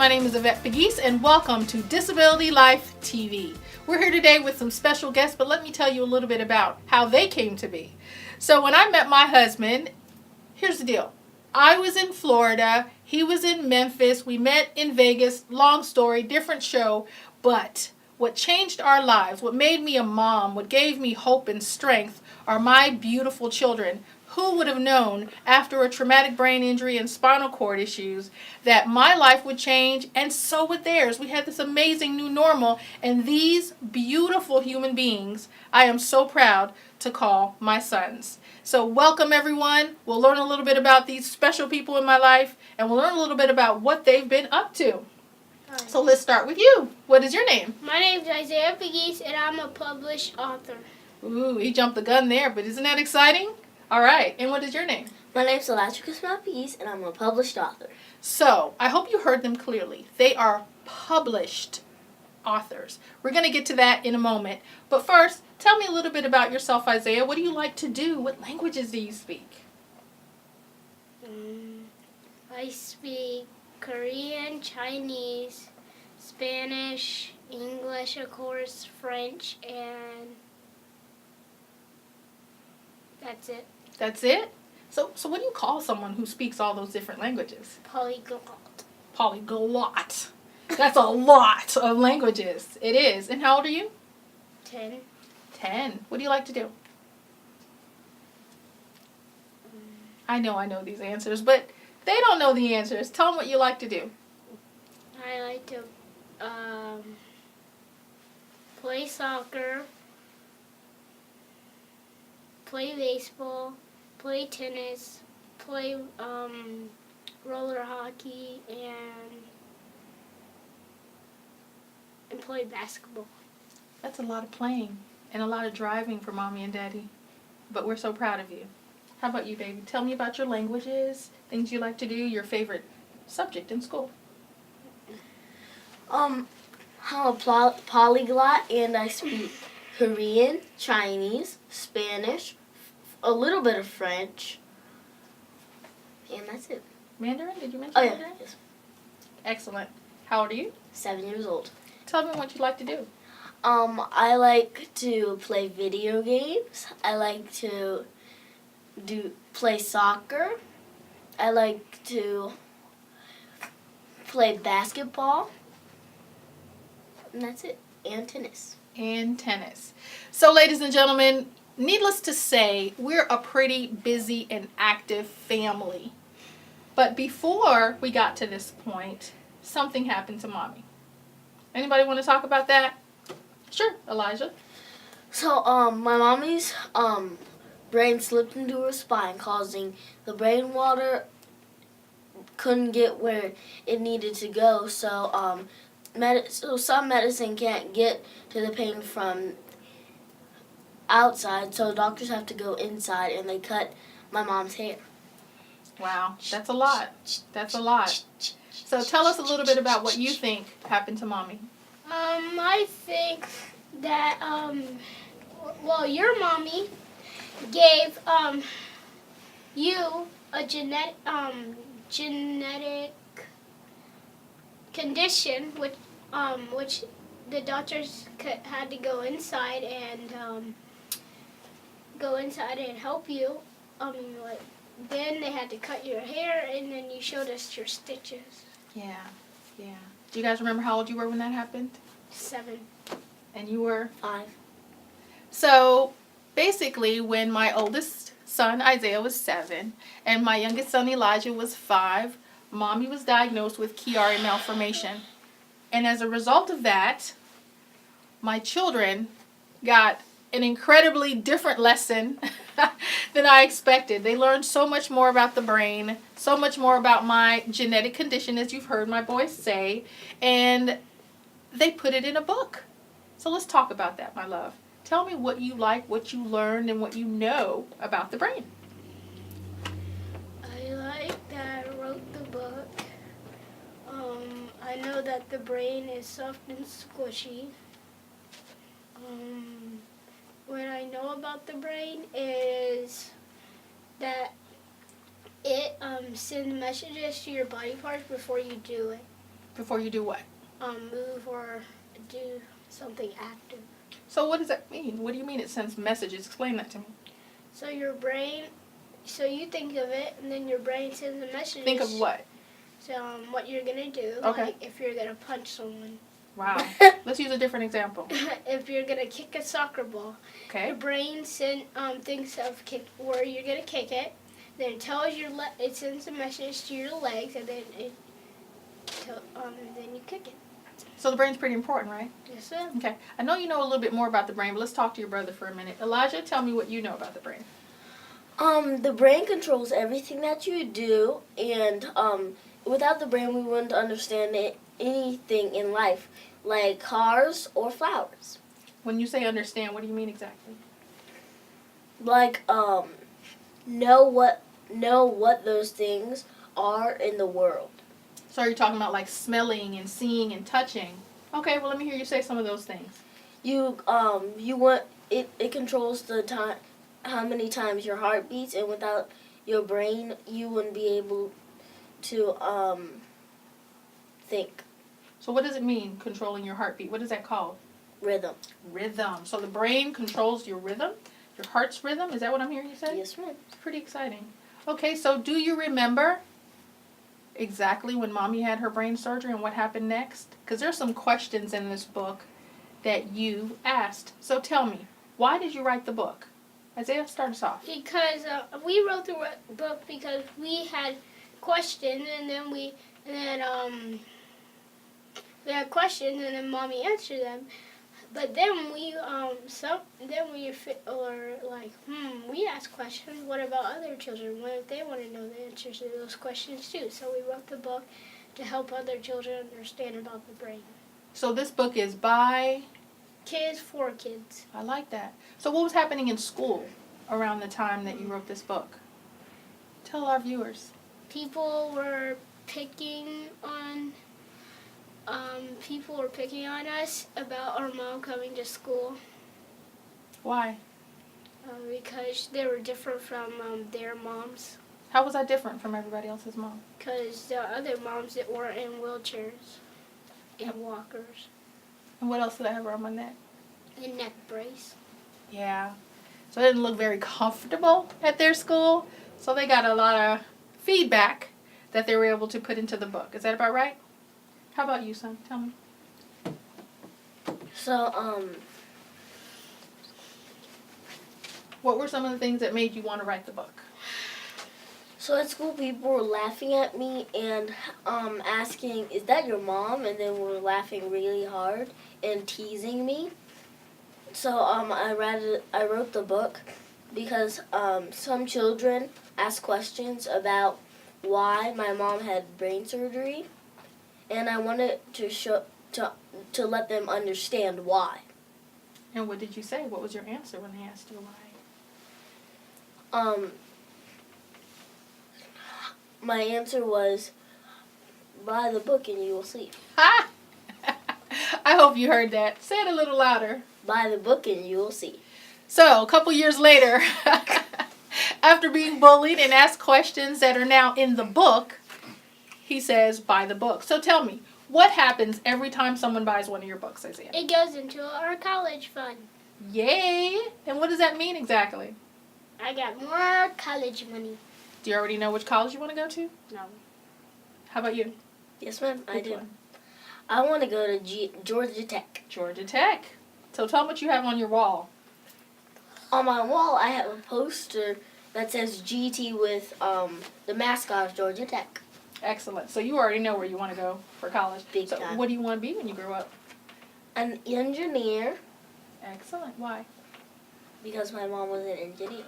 name is Yvette Pegues, and welcome to Disability Life TV. We're here today with some special guests, but let me tell you a little bit about how they came to be. So when I met my husband, here's the deal. I was in Florida, he was in Memphis, we met in Vegas, long story, different show, but what changed our lives, what made me a mom, what gave me hope and strength are my beautiful children. Who would have known after a traumatic brain injury and spinal cord issues that my life would change and so would theirs? We had this amazing new normal, and these beautiful human beings I am so proud to call my sons. So welcome everyone. We'll learn a little bit about these special people in my life, and we'll learn a little bit about what they've been up to. So let's start with you. What is your name? My name is Yvette Pegues, and I'm a published author. Ooh, he jumped the gun there, but isn't that exciting? All right, and what is your name? My name is Yvette Pegues, and I'm a published author. So, I hope you heard them clearly. They are published authors. We're going to get to that in a moment. But first, tell me a little bit about yourself, Isaiah. What do you like to do? What languages do you speak? I speak Korean, Chinese, Spanish, English, of course, French, and that's it. That's it? So what do you call someone who speaks all those different languages? Polyglot. Polyglot. That's a lot of languages. It is. And how old are you? 10. 10. What do you like to do? I know these answers, but they don't know the answers. Tell them what you like to do. I like to play soccer, play baseball, play tennis, play roller hockey, and play basketball. That's a lot of playing and a lot of driving for Mommy and Daddy. But we're so proud of you. How about you, baby? Tell me about your languages, things you like to do, your favorite subject in school. I'm a polyglot, and I speak Korean, Chinese, Spanish, a little bit of French, and that's it. Mandarin? Did you mention Oh, yeah. Mandarin? Yes. Excellent. How old are you? 7 years old. Tell me what you like to do. I like to play video games. I like to play soccer. I like to play basketball. And that's it. And tennis. And tennis. So, ladies and gentlemen, needless to say, we're a pretty busy and active family. But before we got to this point, something happened to Mommy. Anybody want to talk about that? Sure, Elijah. So, my mommy's brain slipped into her spine, causing the brain water couldn't get where it needed to go. So, so some medicine can't get to the pain from outside, so doctors have to go inside, and they cut my mom's hair. Wow, that's a lot. That's a lot. So tell us a little bit about what you think happened to Mommy. I think that your mommy gave you a genetic condition, which the doctors had to go inside and help you. Then they had to cut your hair, and then you showed us your stitches. Yeah. Do you guys remember how old you were when that happened? 7. And you were? 5. So basically, when my oldest son Isaiah was 7 and my youngest son Elijah was 5, Mommy was diagnosed with Chiari malformation. And as a result of that, my children got an incredibly different lesson than I expected. They learned so much more about the brain, so much more about my genetic condition, as you've heard my boys say, and they put it in a book. So let's talk about that, my love. Tell me what you like, what you learned, and what you know about the brain. I like that I wrote the book. I know that the brain is soft and squishy. What I know about the brain is that it sends messages to your body parts before you do it. Before you do what? Move or do something active. So what does that mean? What do you mean it sends messages? Explain that to me. So your brain, so you think of it, and then your brain sends a message. Think of what? So what you're gonna do, Okay. like if you're gonna punch someone. Wow. Let's use a different example. If you're gonna kick a soccer ball, Okay. your brain thinks of where you're gonna kick it. Then it tells it sends a message to your legs, and then then you kick it. So the brain's pretty important, right? Yes, sir. Okay. I know you know a little bit more about the brain, but let's talk to your brother for a minute. Elijah, tell me what you know about the brain. The brain controls everything that you do, and without the brain, we wouldn't understand anything in life, like cars or flowers. When you say understand, what do you mean exactly? Like know what those things are in the world. So are you talking about like smelling and seeing and touching? Okay, well let me hear you say some of those things. You want it controls the time, how many times your heart beats, and without your brain, you wouldn't be able to think. So what does it mean, controlling your heartbeat? What is that called? Rhythm. Rhythm. So the brain controls your rhythm, your heart's rhythm. Is that what I'm hearing you say? Yes, ma'am. It's pretty exciting. Okay, so do you remember exactly when Mommy had her brain surgery and what happened next? Because there's some questions in this book that you asked. So tell me, why did you write the book? Isaiah, start us off. Because we wrote the book because we had questions, and then we had questions, and then Mommy answered them. But then we we asked questions. What about other children? What if they want to know the answers to those questions too? So we wrote the book to help other children understand about the brain. So this book is by? Kids for kids. I like that. So what was happening in school around the time that you wrote this book? Tell our viewers. People were picking on us about our mom coming to school Why? because they were different from their moms. How was I different from everybody else's mom? Because the other moms that were in wheelchairs and walkers And what else did I have around my neck? and neck brace. Yeah. So it didn't look very comfortable at their school. So they got a lot of feedback that they were able to put into the book. Is that about right? How about you, son? Tell me. So What were some of the things that made you want to write the book? So at school, people were laughing at me and asking, "Is that your mom?" And then were laughing really hard and teasing me. So I wrote the book because some children asked questions about why my mom had brain surgery, and I wanted to let them understand why. And what did you say? What was your answer when they asked you why? My answer was, buy the book and you will see. Ha! I hope you heard that. Say it a little louder. Buy the book and you will see. So, a couple years later, after being bullied and asked questions that are now in the book, he says, buy the book. So tell me, what happens every time someone buys one of your books, Isaiah? It goes into our college fund. Yay! And what does that mean exactly? I got more college money. Do you already know which college you want to go to? No. How about you? Yes, ma'am, I Which do. one? I want to go to Georgia Tech. Georgia Tech. So tell them what you have on your wall. On my wall, I have a poster that says GT with the mascot of Georgia Tech. Excellent. So you already know where you want to go for college. Big So time. what do you want to be when you grow up? An engineer, Excellent. Why? because my mom was an engineer.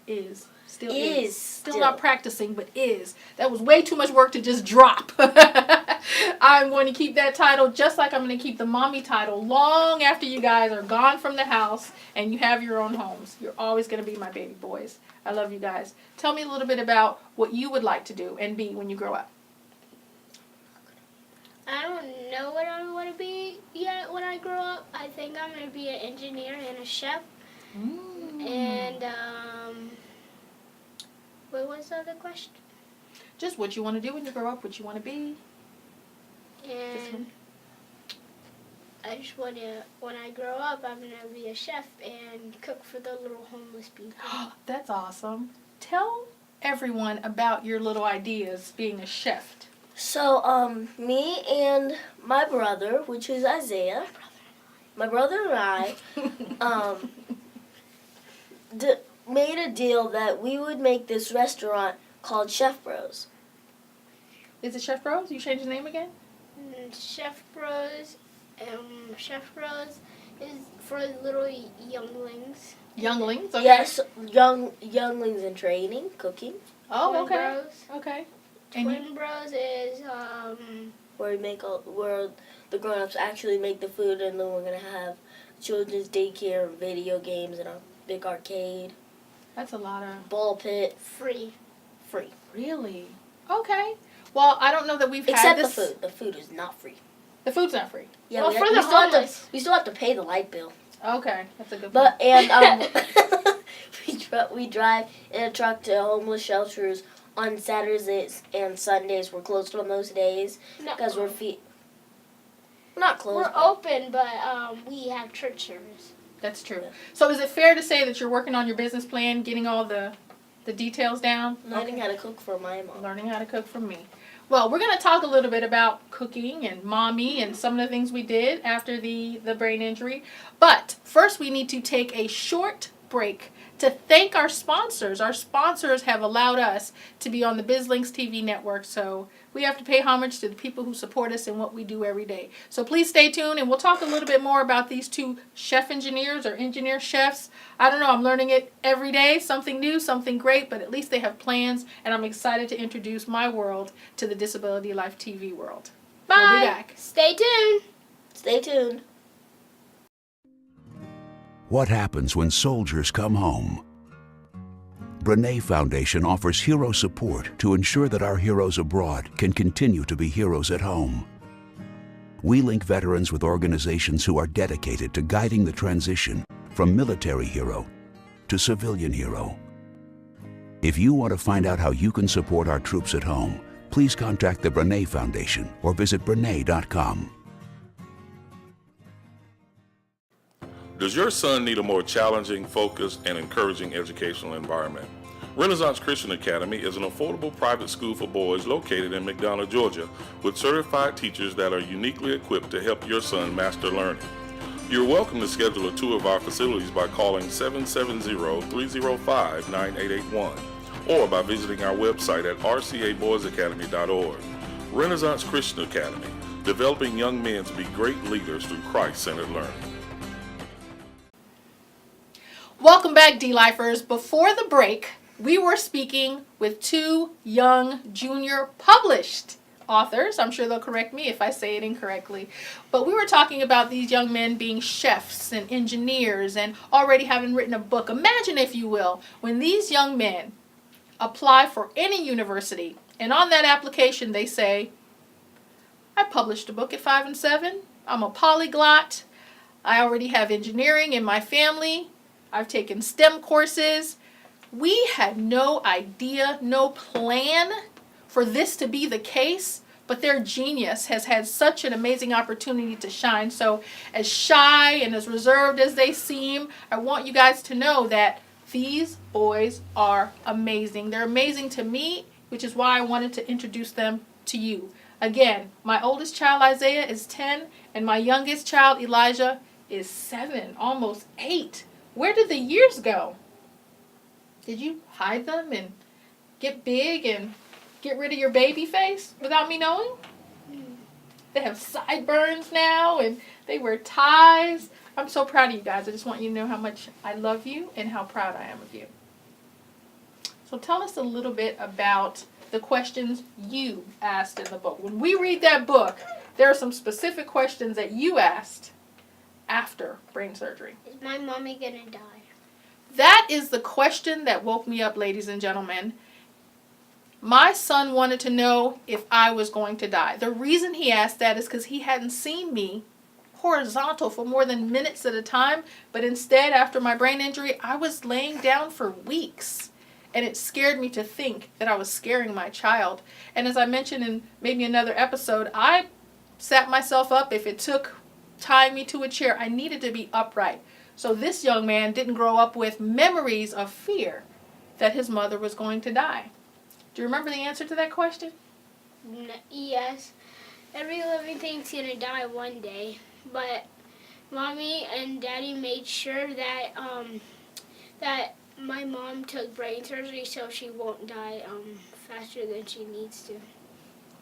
Is. Still Is. is. Still not practicing, but is. That was way too much work to just drop. I'm going to keep that title just like I'm going to keep the mommy title long after you guys are gone from the house and you have your own homes. You're always going to be my baby boys. I love you guys. Tell me a little bit about what you would like to do and be when you grow up. I don't know what I want to be yet when I grow up. I think I'm going to be an engineer and a chef. And, what was the other question? Just what you want to do when you grow up, what you want to be. And I just want to, when I grow up, I'm going to be a chef and cook for the little homeless people. That's awesome. Tell everyone about your little ideas being a chef. So, me and my brother, which is Isaiah, my brother and I, made a deal that we would make this restaurant called Chef Bros. Is it Chef Bros? You changed the name again? Chef Bros. Chef Bros is for little younglings. Younglings? Okay. Yes, younglings in training, cooking. Oh, Twin okay. Bros. Okay. Twin Bros is where the grown-ups actually make the food, and then we're gonna have children's daycare and video games and a big arcade. That's a lot of ball pit. Free. Really? Okay. Well, I don't know that we've had Except this. the food. The food is not free. The food's not free. Yeah, Well, we still have to pay the light bill. Okay, that's a good point. But and we drive in a truck to homeless shelters on Saturdays and Sundays. We're closed on those days because we're not closed. We're open, but we have church service. That's true. So is it fair to say that you're working on your business plan, getting all the details down? Learning how to cook for my mom. Learning how to cook from me. Well, we're going to talk a little bit about cooking and mommy and some of the things we did after the brain injury. But first we need to take a short break to thank our sponsors. Our sponsors have allowed us to be on the BizLinks TV network, so we have to pay homage to the people who support us in what we do every day. So please stay tuned, and we'll talk a little bit more about these two chef engineers or engineer chefs. I don't know, I'm learning it every day, something new, something great, but at least they have plans, and I'm excited to introduce my world to the Disability Life TV world. Bye. We'll be back. Stay tuned. Stay tuned. What happens when soldiers come home? Brene Foundation offers hero support to ensure that our heroes abroad can continue to be heroes at home. We link veterans with organizations who are dedicated to guiding the transition from military hero to civilian hero. If you want to find out how you can support our troops at home, please contact the Brene Foundation or visit brene.com. Does your son need a more challenging, focused, and encouraging educational environment? Renaissance Christian Academy is an affordable private school for boys located in McDonough, Georgia, with certified teachers that are uniquely equipped to help your son master learning. You're welcome to schedule a tour of our facilities by calling 770-305-9881 or by visiting our website at rcaboysacademy.org. Renaissance Christian Academy, developing young men to be great leaders through Christ-centered learning. Welcome back, D-Lifers. Before the break, we were speaking with two young junior published authors. I'm sure they'll correct me if I say it incorrectly. But we were talking about these young men being chefs and engineers and already having written a book. Imagine, if you will, when these young men apply for any university, and on that application they say, I published a book at 5 and 7. I'm a polyglot. I already have engineering in my family. I've taken STEM courses. We had no idea, no plan for this to be the case, but their genius has had such an amazing opportunity to shine. So as shy and as reserved as they seem, I want you guys to know that these boys are amazing. They're amazing to me, which is why I wanted to introduce them to you. Again, my oldest child, Isaiah, is 10, and my youngest child, Elijah, is 7, almost 8. Where did the years go? Did you hide them and get big and get rid of your baby face without me knowing? They have sideburns now and they wear ties. I'm so proud of you guys. I just want you to know how much I love you and how proud I am of you. So tell us a little bit about the questions you asked in the book. When we read that book, there are some specific questions that you asked after brain surgery. Is my mommy gonna die? That is the question that woke me up, ladies and gentlemen. My son wanted to know if I was going to die. The reason he asked that is because he hadn't seen me horizontal for more than minutes at a time, but instead, after my brain injury, I was laying down for weeks. And it scared me to think that I was scaring my child. And as I mentioned in maybe another episode, I sat myself up, if it took tying me to a chair, I needed to be upright. So this young man didn't grow up with memories of fear that his mother was going to die. Do you remember the answer to that question? Yes. Every living thing's gonna die one day, but Mommy and Daddy made sure that that my mom took brain surgery so she won't die faster than she needs to.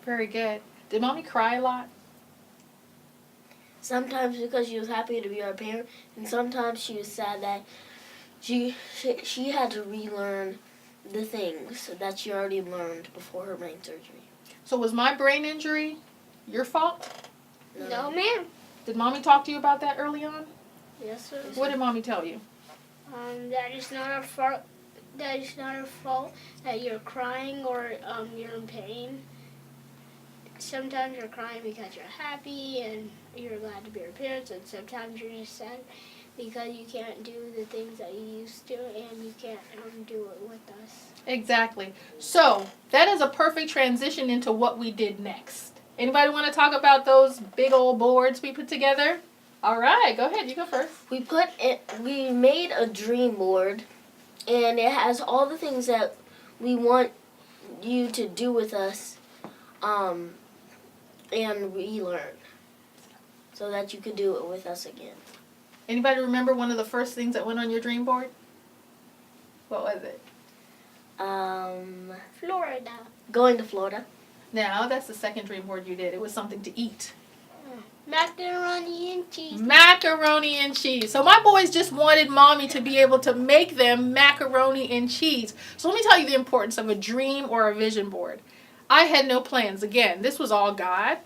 Very good. Did Mommy cry a lot? Sometimes because she was happy to be our parent, and sometimes she was sad that she had to relearn the things that she already learned before her brain surgery. So was my brain injury your fault? No, ma'am. Did Mommy talk to you about that early on? Yes, sir. What did Mommy tell you? That is not our fault. That is not our fault that you're crying or you're in pain. Sometimes you're crying because you're happy and you're glad to be your parents, and sometimes you're just sad because you can't do the things that you used to, and you can't do it with us. Exactly. So that is a perfect transition into what we did next. Anybody want to talk about those big old boards we put together? All right, go ahead. You go first. We made a dream board, and it has all the things that we want you to do with us, and relearn, so that you could do it with us again. Anybody remember one of the first things that went on your dream board? What was it? Florida. Going to Florida. No, that's the second dream board you did. It was something to eat. Macaroni and cheese. Macaroni and cheese. So my boys just wanted Mommy to be able to make them macaroni and cheese. So let me tell you the importance of a dream or a vision board. I had no plans. Again, this was all God.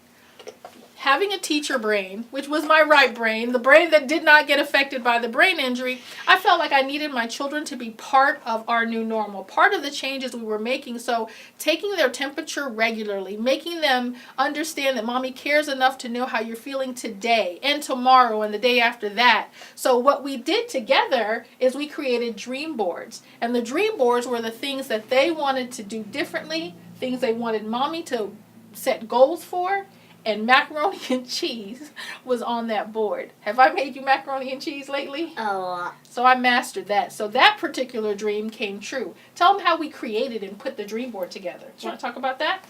Having a teacher brain, which was my right brain, the brain that did not get affected by the brain injury, I felt like I needed my children to be part of our new normal, part of the changes we were making. So taking their temperature regularly, making them understand that Mommy cares enough to know how you're feeling today and tomorrow and the day after that. So what we did together is we created dream boards. And the dream boards were the things that they wanted to do differently, things they wanted Mommy to set goals for. And macaroni and cheese was on that board. Have I made you macaroni and cheese lately? A lot. So I mastered that. So that particular dream came true. Tell them how we created and put the dream board together. You want to talk about that?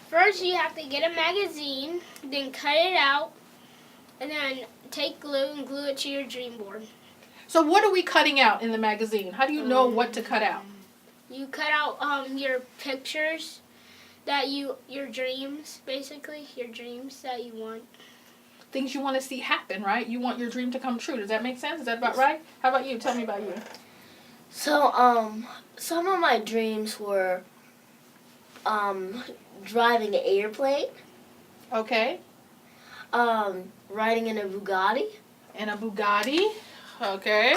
First you have to get a magazine, then cut it out, and then take glue and glue it to your dream board. So what are we cutting out in the magazine? How do you know what to cut out? You cut out your pictures. Your dreams, basically, your dreams that you want. Things you want to see happen, right? You want your dream to come true. Does that make sense? Is that about right? How about you? Tell me about you. So, some of my dreams were, driving an airplane. Okay. Riding in a Bugatti. And a Bugatti. Okay.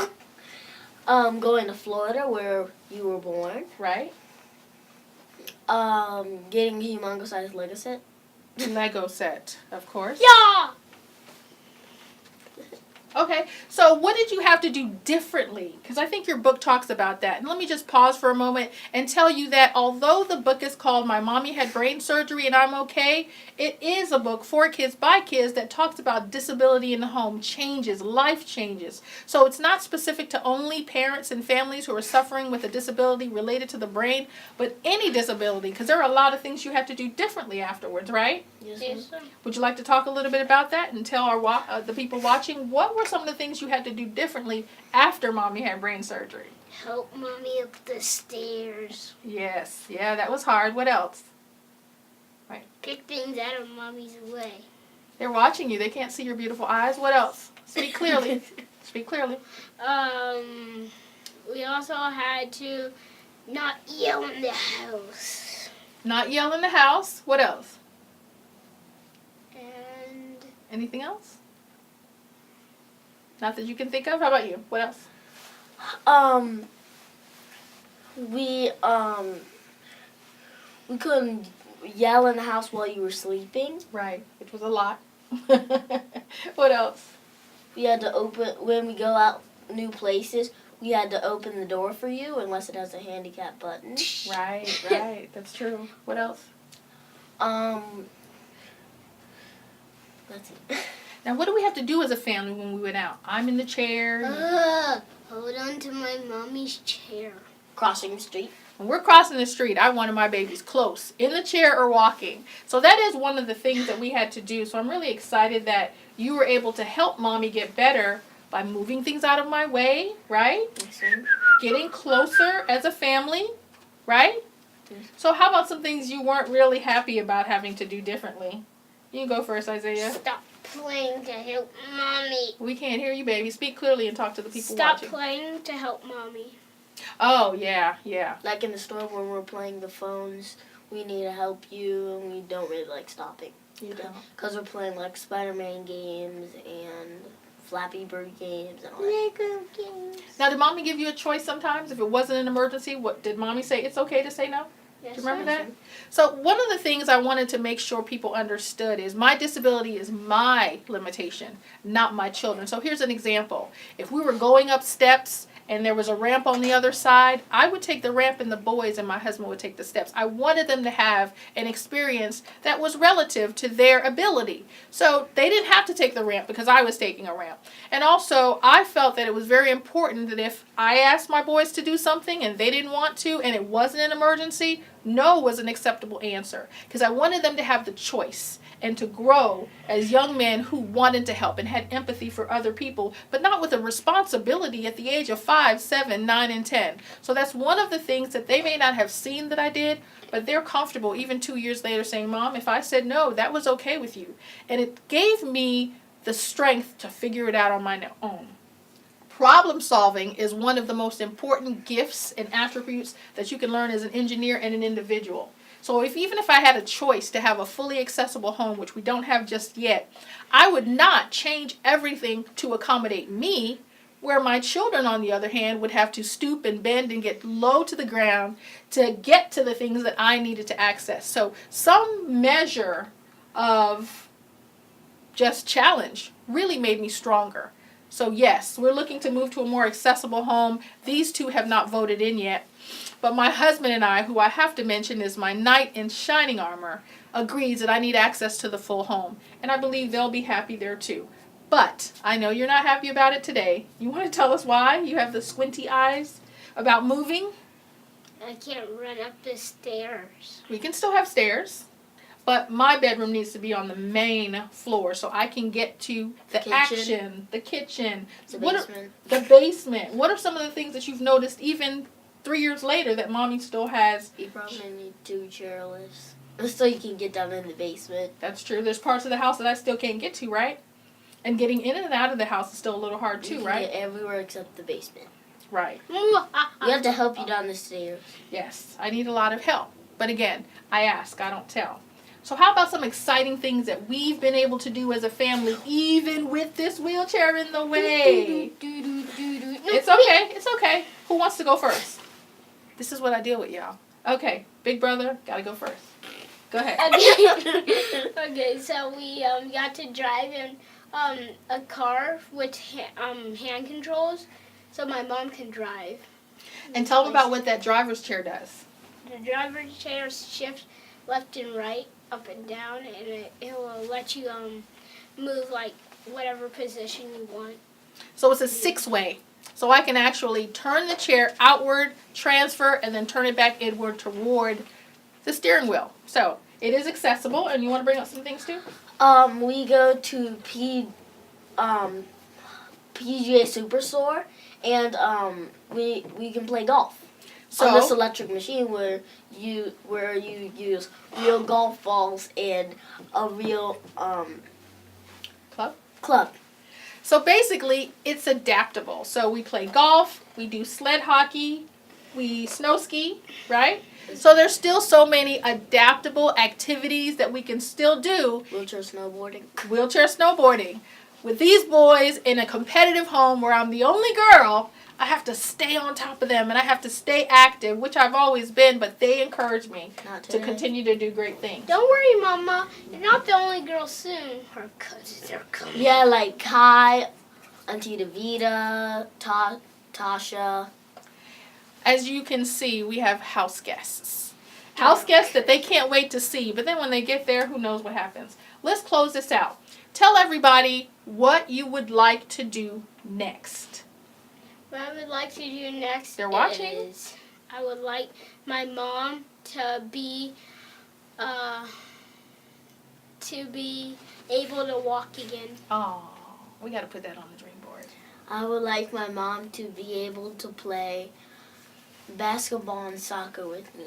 Going to Florida where you were born. Right. Getting a humongous sized Lego set. Lego set, of course. Yeah! Okay, so what did you have to do differently? Because I think your book talks about that. And let me just pause for a moment and tell you that although the book is called My Mommy Had Brain Surgery and I'm Okay, it is a book for kids by kids that talks about disability in the home, changes, life changes. So it's not specific to only parents and families who are suffering with a disability related to the brain, but any disability, because there are a lot of things you have to do differently afterwards, right? Yes, sir. Would you like to talk a little bit about that and tell our the people watching what were some of the things you had to do differently after Mommy had brain surgery? Help Mommy up the stairs. Yes, yeah, that was hard. What else? Right. Pick things out of Mommy's way. They're watching you. They can't see your beautiful eyes. What else? Speak clearly. Speak clearly. We also had to not yell in the house. Not yell in the house. What else? And Anything else? Not that you can think of. How about you? What else? We couldn't yell in the house while you were sleeping. Right, which was a lot. What else? We had to open, when we go out new places, we had to open the door for you unless it has a handicap button. Right, right. That's true. What else? That's it. Now, what do we have to do as a family when we went out? I'm in the chair. Hold on to my mommy's chair. Crossing the street. When we're crossing the street, I wanted my babies close, in the chair or walking. So that is one of the things that we had to do. So I'm really excited that you were able to help Mommy get better by moving things out of my way, right? Yes, sir. Getting closer as a family, right? Yes. So how about some things you weren't really happy about having to do differently? You can go first, Isaiah. Stop playing to help mommy. We can't hear you, baby. Speak clearly and talk to the people Stop watching. playing to help mommy. Oh, yeah, yeah. Like in the store when we're playing the phones, we need to help you, and we don't really like stopping. You don't. Because we're playing like Spider-Man games and Flappy Bird games and all that. Lego games. Now, did Mommy give you a choice sometimes? If it wasn't an emergency, what did Mommy say? It's okay to say no? Yes, Do you remember sir. that? So one of the things I wanted to make sure people understood is my disability is my limitation, not my children. So here's an example. If we were going up steps and there was a ramp on the other side, I would take the ramp and the boys and my husband would take the steps. I wanted them to have an experience that was relative to their ability. So they didn't have to take the ramp because I was taking a ramp. And also, I felt that it was very important that if I asked my boys to do something and they didn't want to and it wasn't an emergency, no was an acceptable answer. Because I wanted them to have the choice and to grow as young men who wanted to help and had empathy for other people, but not with a responsibility at the age of 5, 7, 9, and 10. So that's one of the things that they may not have seen that I did, but they're comfortable even 2 years later saying, Mom, if I said no, that was okay with you. And it gave me the strength to figure it out on my own. Problem solving is one of the most important gifts and attributes that you can learn as an engineer and an individual. So even if I had a choice to have a fully accessible home, which we don't have just yet, I would not change everything to accommodate me, where my children, on the other hand, would have to stoop and bend and get low to the ground to get to the things that I needed to access. So some measure of just challenge really made me stronger. So yes, we're looking to move to a more accessible home. These two have not voted in yet. But my husband and I, who I have to mention is my knight in shining armor, agrees that I need access to the full home. And I believe they'll be happy there too. But I know you're not happy about it today. You want to tell us why? You have the squinty eyes about moving? I can't run up the stairs. We can still have stairs. But my bedroom needs to be on the main floor so I can get to the Kitchen. action, the kitchen, The what basement. the basement. What are some of the things that you've noticed even 3 years later that Mommy still has? You probably need 2 chairlifts. So you can get down in the basement. That's true. There's parts of the house that I still can't get to, right? And getting in and out of the house is still a little hard You too, can right? get everywhere except the basement. Right. You have to help you down the stairs. Yes, I need a lot of help. But again, I ask, I don't tell. So how about some exciting things that we've been able to do as a family, even with this wheelchair in the way? It's okay. It's okay. Who wants to go first? This is what I deal with, y'all. Okay, big brother, gotta go first. Go ahead. Okay, so we got to drive in a car with hand controls, so my mom can drive. And tell them about what that driver's chair does. The driver's chair shifts left and right, up and down, and it will let you move like whatever position you want. So it's a 6-way. So I can actually turn the chair outward, transfer, and then turn it back inward toward the steering wheel. So it is accessible, and you want to bring up some things too? We go to PGA Superstore, and we can play golf. So On this electric machine where you use real golf balls and a real club. So basically, it's adaptable. So we play golf, we do sled hockey, we snow ski, right? So there's still so many adaptable activities that we can still do. Wheelchair snowboarding. Wheelchair snowboarding. With these boys in a competitive home where I'm the only girl, I have to stay on top of them and I have to stay active, which I've always been, but they encourage me to continue to do great things. Don't worry, Mama. You're not the only girl soon. Her cousins are coming. Yeah, like Kai, Auntie Davida, Tasha. As you can see, we have house guests. House guests that they can't wait to see, but then when they get there, who knows what happens. Let's close this out. tell everybody what you would like to do next. What I would like to do next They're watching. is I would like my mom to be able to walk again. Oh, we got to put that on the dream board. I would like my mom to be able to play basketball and soccer with me.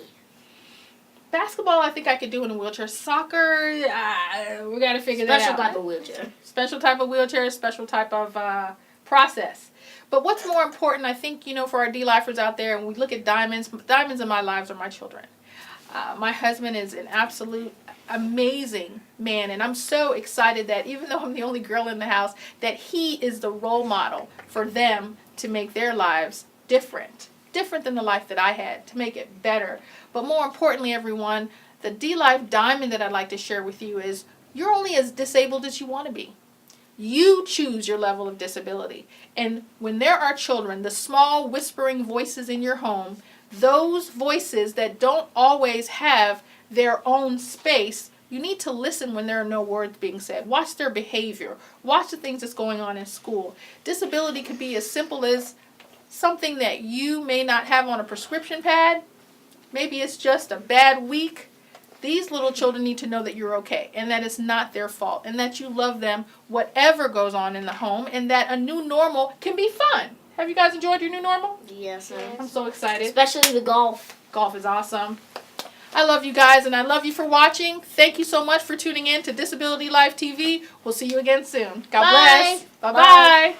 Basketball, I think I could do in a wheelchair. Soccer, we got to figure that out. Special type of wheelchair. Special type of wheelchair, special type of process. But what's more important, I think, for our D-lifers out there, and we look at diamonds in my lives are my children. My husband is an absolute amazing man, and I'm so excited that even though I'm the only girl in the house, that he is the role model for them to make their lives different than the life that I had, to make it better. But more importantly, everyone, the D-Life diamond that I'd like to share with you is you're only as disabled as you want to be. You choose your level of disability. And when there are children, the small whispering voices in your home, those voices that don't always have their own space, you need to listen when there are no words being said. Watch their behavior. Watch the things that's going on in school. Disability could be as simple as something that you may not have on a prescription pad. Maybe it's just a bad week. These little children need to know that you're okay and that it's not their fault and that you love them whatever goes on in the home, and that a new normal can be fun. Have you guys enjoyed your new normal? Yes, I'm so excited. especially the golf. Golf is awesome. I love you guys, and I love you for watching. Thank you so much for tuning in to Disability Life TV. We'll see you again soon. God Bye. bless. Bye-bye.